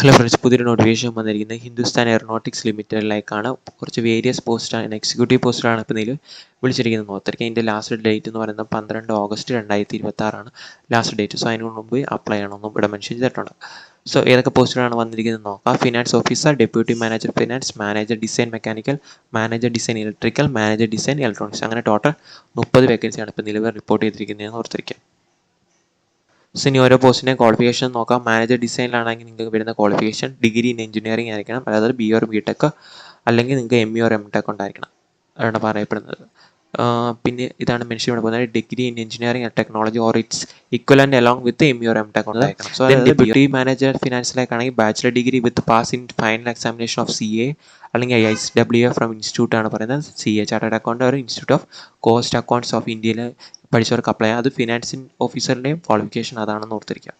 Hello friends, പുതിയൊരു notification വന്നിരിക്കുന്നത് Hindustan aeronautics ലിമിറ്റഡിലേക്കാണ്. കുറച്ച് വേരിയസ് പോസ്റ്റാണ്, എക്സിക്യൂട്ടീവ് പോസ്റ്റാണ് ഇപ്പോൾ ഇതിൽ വിളിച്ചിരിക്കുന്നത്. നോർത്തിരിക്കുക അതിൻ്റെ ലാസ്റ്റ് ഡേറ്റ് എന്ന് പറയുന്നത് 12 ഓഗസ്റ്റ് 2026 ലാസ്റ്റ് ഡേറ്റ്. സോ അതിന് മുമ്പ് അപ്ലൈ ചെയ്യണമെന്നും ഇവിടെ മെൻഷൻ ചെയ്തിട്ടുണ്ട്. സോ ഏതൊക്കെ പോസ്റ്റുകളാണ് വന്നിരിക്കുന്നത് നോക്കാം. Finance officer, deputy manager finance, manager design mechanical, manager design electrical, manager design electronics, അങ്ങനെ ടോട്ടൽ 30 വേക്കൻസിയാണ് ഇപ്പോൾ നിലവിൽ റിപ്പോർട്ട് ചെയ്തിരിക്കുന്നതെന്ന് ഓർത്തിരിക്കുക. സോ ഇനി ഓരോ പോസ്റ്റിൻ്റെ ക്വാളിഫിക്കേഷൻ നോക്കാം. മാനേജർ ഡിസൈനിലാണെങ്കിൽ നിങ്ങൾക്ക് വരുന്ന ക്വാളിഫിക്കേഷൻ ഡിഗ്രി ഇൻ എഞ്ചിനീയറിംഗ് ആയിരിക്കണം, അതായത് ബി ഓർ ബി ടെക് അല്ലെങ്കിൽ നിങ്ങൾക്ക് M E or M tech ഉണ്ടായിരിക്കണം, അതാണ് പറയപ്പെടുന്നത്. പിന്നെ ഇതാണ് മെൻഷൻ ഇവിടെ പോകുന്നത്, degree in engineering and technology or its equivalent along with M E or M tech ഉണ്ടായിരിക്കണം. സോ ഡെപ്യൂട്ടി മാനേജർ ഫിനാൻസിലേക്കാണെങ്കിൽ bachelor degree with pass in final examination of CA അല്ലെങ്കിൽ ICWA ഫ്രം ഇൻസ്റ്റിറ്റ്യൂട്ട് ആണ് പറയുന്നത്. CA chartered account ഒരു institute of cost accounts of ഇന്ത്യയിൽ പഠിച്ചവർക്ക് apply ചെയ്യാം. അത് ഫിനാൻസിൻ ഓഫീസറിൻ്റെയും ക്വാളിഫിക്കേഷൻ അതാണെന്ന് ഓർത്തിരിക്കുക.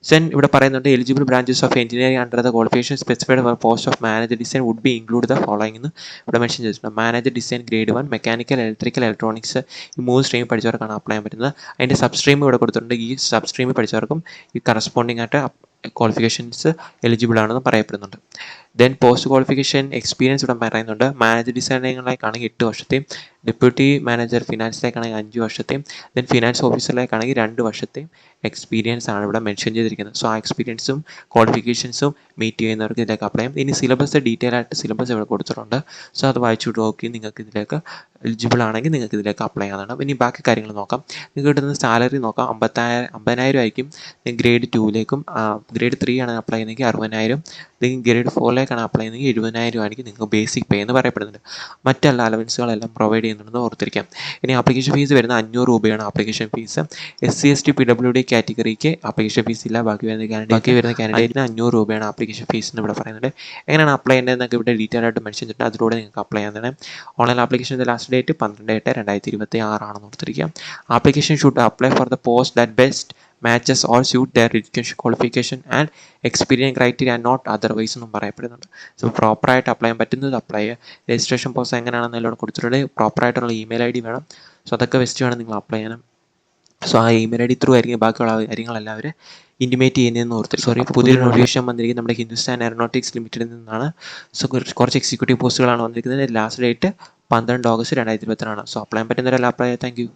സെൻ ഇവിടെ പറയുന്നുണ്ട്, eligible branches of engineering under the qualification specified post of manager design would be include the following എന്ന് ഇവിടെ മെൻഷൻ ചെയ്തിട്ടുണ്ട്. Manager design grade 1 mechanical, electrical, electronics ഈ 3 സ്ട്രീം പഠിച്ചവർക്കാണ് അപ്ലൈ ചെയ്യാൻ പറ്റുന്നത്. അതിൻ്റെ സബ് സ്ട്രീം ഇവിടെ കൊടുത്തിട്ടുണ്ട്. ഈ സബ് സ്ട്രീമിൽ പഠിച്ചവർക്കും ഈ കറസ്പോണ്ടിങ് ആയിട്ട് ക്വാളിഫിക്കേഷൻസ് എലിജിബിൾ ആണെന്ന് പറയപ്പെടുന്നുണ്ട്. ദെൻ പോസ്റ്റ് ക്വാളിഫിക്കേഷൻ എക്സ്പീരിയൻസ് ഇവിടെ പറയുന്നുണ്ട്. മാനേജർ ഡിസൈനിലേക്കാണെങ്കിൽ 8 വർഷത്തെയും, ഡെപ്യൂട്ടി മാനേജർ ഫിനാൻസിലേക്കാണെങ്കിൽ 5 വർഷത്തെയും, ദെൻ ഫിനാൻസ് ഓഫീസറിലേക്കാണെങ്കിൽ 2 വർഷത്തെയും എക്സ്പീരിയൻസ് ആണ് ഇവിടെ മെൻഷൻ ചെയ്തിരിക്കുന്നത്. സോ ആ എക്സ്പീരിയൻസും ക്വാളിഫിക്കേഷൻസും മീറ്റ് ചെയ്യുന്നവർക്ക് ഇതിലേക്ക് അപ്ലൈ ചെയ്യാം. ഇനി സിലബസ് ഡീറ്റെയിൽ ആയിട്ട് സിലബസ് ഇവിടെ കൊടുത്തിട്ടുണ്ട്. സോ അത് വായിച്ചു നോക്കി നിങ്ങൾക്ക് ഇതിലേക്ക് എലിജിബിൾ ആണെങ്കിൽ നിങ്ങൾക്ക് ഇതിലേക്ക് അപ്ലൈ ചെയ്യാവുന്നതാണ്. ഇനി ബാക്കി കാര്യങ്ങൾ നോക്കാം. നിങ്ങൾക്ക് കിട്ടുന്ന സാലറി നോക്കാം. 50,000 ആയിരിക്കും ഗ്രേഡ് 2ലേക്കും. ഗ്രേഡ് 3 ആണ് അപ്ലൈ ചെയ്യുന്നതെങ്കിൽ 60,000, ഗ്രേഡ് 4ലേക്കാണ് അപ്ലൈ ചെയ്യുന്നതെങ്കിൽ 70,000 ആയിരിക്കും നിങ്ങൾക്ക് ബേസിക് പേ എന്ന് പറയപ്പെടുന്നുണ്ട്. മറ്റുള്ള അലവൻസുകളെല്ലാം പ്രൊവൈഡ് ചെയ്യുന്നുണ്ടെന്ന് ഓർത്തിരിക്കാം. ഇനി ആപ്ലിക്കേഷൻ ഫീസ് വരുന്നത് 500 രൂപയാണ് application fees. SC ST PWD കാറ്റഗറിക്ക് ആപ്ലിക്കേഷൻ ഫീസ് ഇല്ല. ബാക്കി വരുന്ന കാൻഡിഡേറ്റിന് 500 രൂപയാണ് ആപ്ലിക്കേഷൻ ഫീസ് എന്ന് ഇവിടെ പറയുന്നുണ്ട്. എങ്ങനെയാണ് അപ്ലൈ ചെയ്യേണ്ടതെന്നൊക്കെ ഇവിടെ ഡീറ്റെയിൽ ആയിട്ട് മെൻഷൻ ചെയ്തിട്ടുണ്ട്. അതിലൂടെ നിങ്ങൾക്ക് അപ്ലൈ ചെയ്യാവുന്നതാണ്. ഓൺലൈൻ ആപ്ലിക്കേഷൻ്റെ ലാസ്റ്റ് ഡേറ്റ് 12/8/2026 ആണെന്ന് ഓർത്തിരിക്കാം. Application should apply for the post that best matches or suit their education qualification and experience criteria and not otherwise എന്നും പറയപ്പെടുന്നുണ്ട്. സോ പ്രോപ്പറായിട്ട് അപ്ലൈ ചെയ്യാൻ പറ്റുന്നത് അപ്ലൈ ചെയ്യുക. രജിസ്ട്രേഷൻ പ്രോസസ് എങ്ങനെയാണെന്ന് എല്ലാം കൊടുത്തിട്ടുണ്ട്. പ്രോപ്പറായിട്ടുള്ള ഇമെയിൽ ID വേണം. സോ അതൊക്കെ വെച്ച് വേണം നിങ്ങൾ അപ്ലൈ ചെയ്യാനും. സോ ആ ഇമെയിൽ ID ത്രൂ ആയിരിക്കും ബാക്കിയുള്ള കാര്യങ്ങളെല്ലാം അവർ ഇൻറ്റിമേറ്റ് ചെയ്യുന്നതെന്ന് ഓർത്തിരിക്കും. പുതിയൊരു നോട്ടിഫിക്കേഷൻ വന്നിരിക്കുന്നത് നമ്മുടെ ഹിന്ദുസ്ഥാൻ എയറോനോട്ടിക്സ് ലിമിറ്റഡിൽ നിന്നാണ്. സോ കുറച്ച് എക്സിക്യൂട്ടീവ് പോസ്റ്റുകളാണ് വന്നിരിക്കുന്നത്. ലാസ്റ്റ് ഡേറ്റ് 12 ഓഗസ്റ്റ് 2026 ആണ്. സോ അപ്ലൈ ചെയ്യാൻ പറ്റുന്നവരെല്ലാം അപ്ലൈ ചെയ്യാം. Thank you.